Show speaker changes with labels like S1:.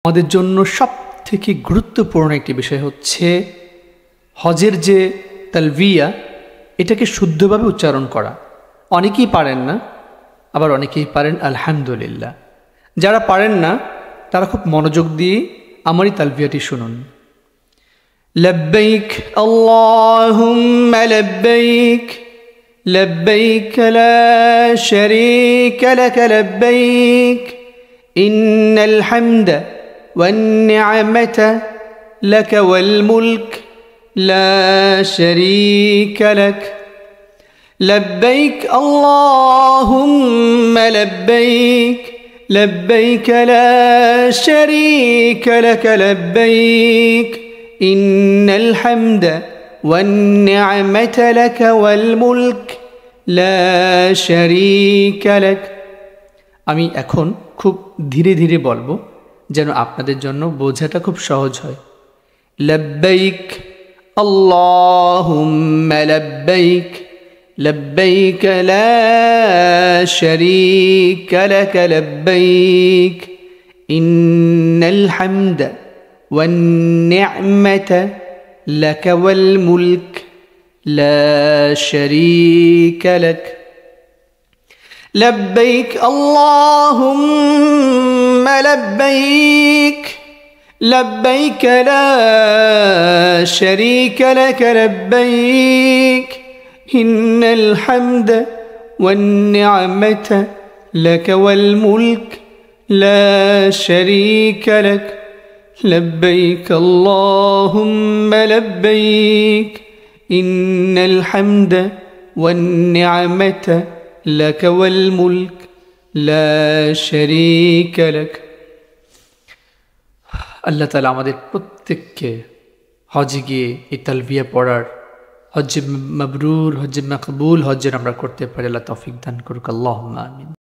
S1: আমাদের জন্য সবথেকে গুরুত্বপূর্ণ একটি বিষয় হচ্ছে হজের যে তালবিয়া এটাকে শুদ্ধভাবে উচ্চারণ করা। অনেকেই পারেন না, আবার অনেকেই পারেন আলহামদুলিল্লাহ। যারা পারেন না তারা খুব মনোযোগ দিয়ে আমারই তালবিয়াটি শুনুন। লব্বাইক আল্লাহুম্মা লব্বাইক লব্বাইক লা শারীকা লাক লব্বাইক ইন্নাল হামদা ওয়ান নি'মাতা লাক ওয়াল মুলক লা শারীকা লাক لبيك اللهم لبيك لبيك لا شريك لك لبيك إن الحمد والنعمة لك والملك لا شريك لك। আমি এখন খুব ধীরে ধীরে বলবো যেন আপনাদের জন্য বোঝাটা খুব সহজ হয়। لبيك اللهم لبيك لبيك لا شريك لك لبيك إن الحمد والنعمة لك والملك لا شريك لك لبيك اللهم لبيك لبيك لا شريك لك لبيك إن الحمد والنعمة لك والملك لا شريك لك لبيك اللهم لبيك إن الحمد والنعمة لك والملك لا شريك لك। আল্লাহ তাআলা আমাদের প্রত্যেককে হজে গিয়ে এই তালবিয়া পড়ার, হজ্জে মাবরুর, হজ্জে মাকবুল হজ্জের আমরা করতে পারি। আল্লাহ তৌফিক দান করুক। আল্লাহুম্মা আমিন।